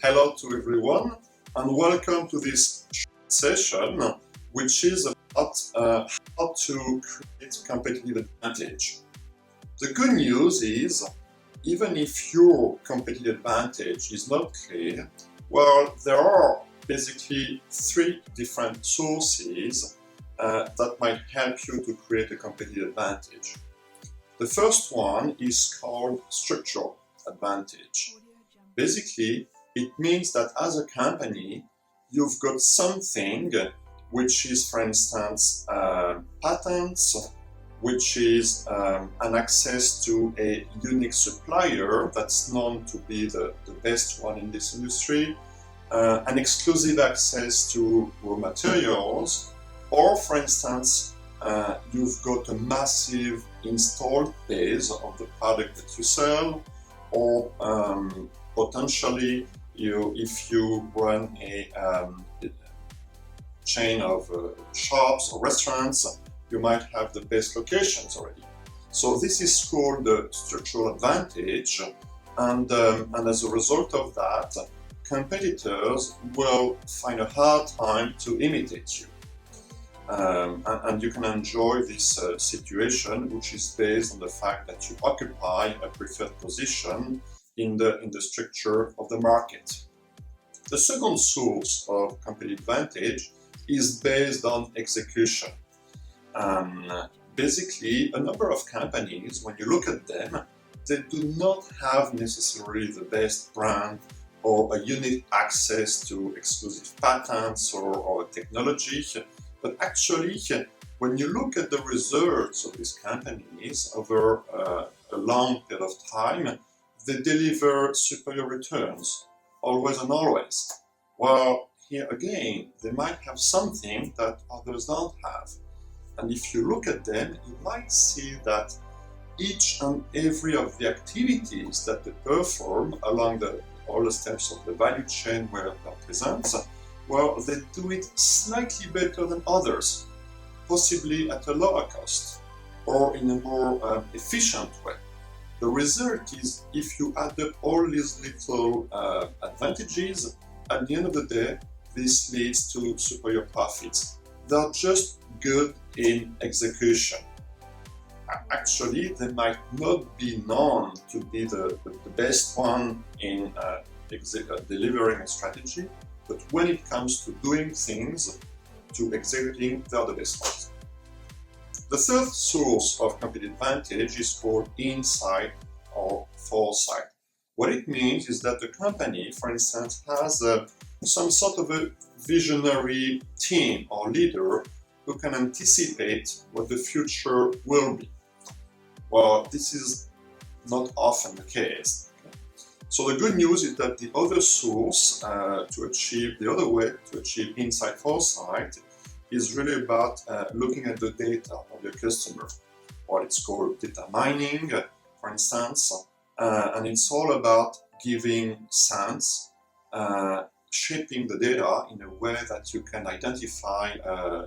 Hello to everyone and welcome to this session which is about how to create competitive advantage. The good news is, even if your competitive advantage is not clear, well, there are basically three different sources that might help you to create a competitive advantage. The first one is called structural advantage. Basically, it means that as a company, you've got something which is, for instance, patents, which is an access to a unique supplier that's known to be the best one in this industry, an exclusive access to raw materials, or, for instance, you've got a massive installed base of the product that you sell, or potentially, if you run a chain of shops or restaurants, you might have the best locations already. So this is called the structural advantage, and as a result of that, competitors will find a hard time to imitate you. And you can enjoy this situation, which is based on the fact that you occupy a preferred position in the structure of the market. The second source of competitive advantage is based on execution. Basically, a number of companies, when you look at them, they do not have necessarily the best brand or a unique access to exclusive patents or technology. But actually, when you look at the results of these companies over a long period of time, they deliver superior returns, always and always. Well, here again, they might have something that others don't have. And if you look at them, you might see that each and every of the activities that they perform along all the steps of the value chain where they're present, well, they do it slightly better than others, possibly at a lower cost or in a more efficient way. The result is, if you add up all these little advantages, at the end of the day, this leads to superior profits. They're just good in execution. Actually, they might not be known to be the best one in delivering a strategy, but when it comes to doing things, to executing, they're the best ones. The third source of competitive advantage is called insight or foresight. What it means is that the company, for instance, has some sort of a visionary team or leader who can anticipate what the future will be. Well, this is not often the case. So the good news is that the other source to achieve insight foresight is really about looking at the data of your customer. What it's called data mining, for instance, and it's all about giving sense, shaping the data in a way that you can identify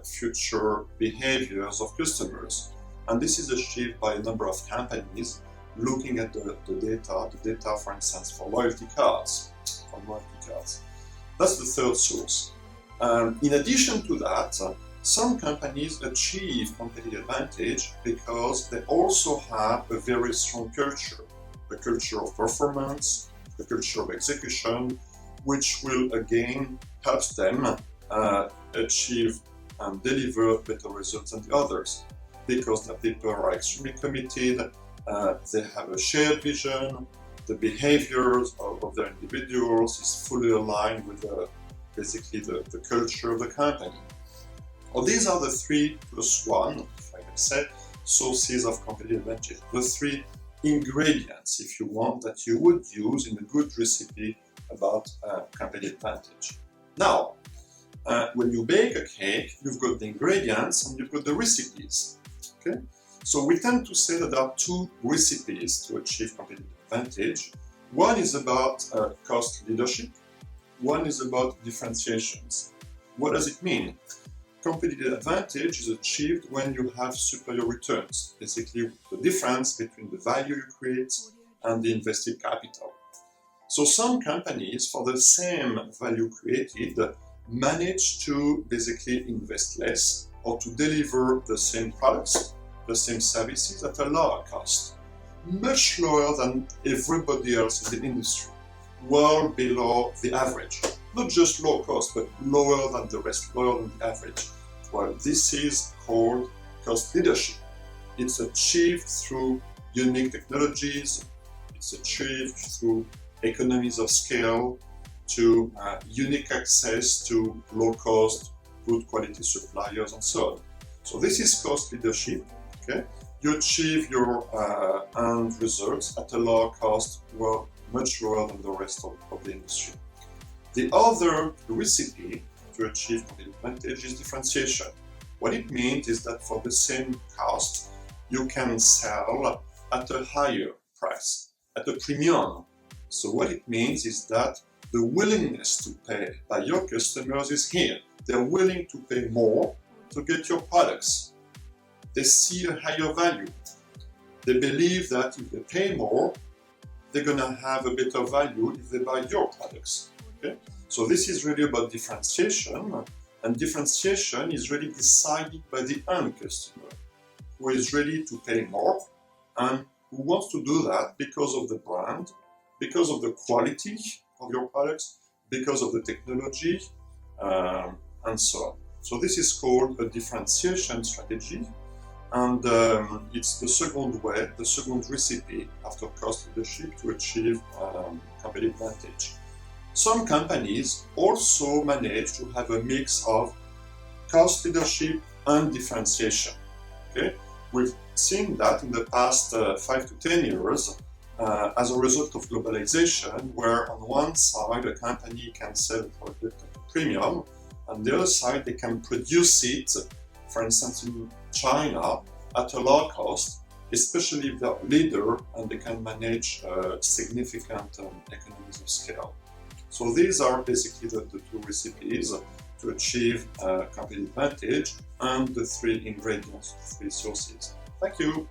future behaviors of customers. And this is achieved by a number of companies looking at the data, for instance, for loyalty cards. That's the third source. In addition to that, some companies achieve competitive advantage because they also have a very strong culture, a culture of performance, a culture of execution, which will again help them achieve and deliver better results than the others, because the people are extremely committed. They have a shared vision, the behaviors of their individuals is fully aligned with basically the culture of the company. Well, these are the 3+1, if I can say, sources of competitive advantage. The three ingredients, if you want, that you would use in a good recipe about competitive advantage. Now, when you bake a cake, you've got the ingredients and you've got the recipes. Okay? So we tend to say that there are two recipes to achieve competitive advantage. One is about cost leadership. One is about differentiations. What does it mean? Competitive advantage is achieved when you have superior returns, basically the difference between the value you create and the invested capital. So some companies, for the same value created, manage to basically invest less or to deliver the same products, the same services at a lower cost, much lower than everybody else in the industry, well below the average. Not just low cost, but lower than the rest, lower than the average. Well, this is called cost leadership. It's achieved through unique technologies, it's achieved through economies of scale, to unique access to low-cost, good quality suppliers, and so on. So this is cost leadership. Okay, you achieve your end results at a lower cost, well, much lower than the rest of the industry. The other recipe to achieve competitive advantage is differentiation. What it means is that for the same cost, you can sell at a higher price, at a premium. So what it means is that the willingness to pay by your customers is here. They're willing to pay more to get your products. They see a higher value. They believe that if they pay more, they're gonna have a better value if they buy your products. Okay? So this is really about differentiation, and differentiation is really decided by the end customer, who is ready to pay more and who wants to do that because of the brand, because of the quality of your products, because of the technology, and so on. So this is called a differentiation strategy, and it's the second way, the second recipe after cost leadership to achieve competitive advantage. Some companies also manage to have a mix of cost leadership and differentiation. Okay? We've seen that in the past 5 to 10 years as a result of globalization, where on one side a company can sell a product at a premium, on the other side they can produce it, for instance in China, at a low cost, especially if they're a leader and they can manage significant economies of scale. So these are basically the two recipes to achieve competitive advantage and the three ingredients, the three sources. Thank you.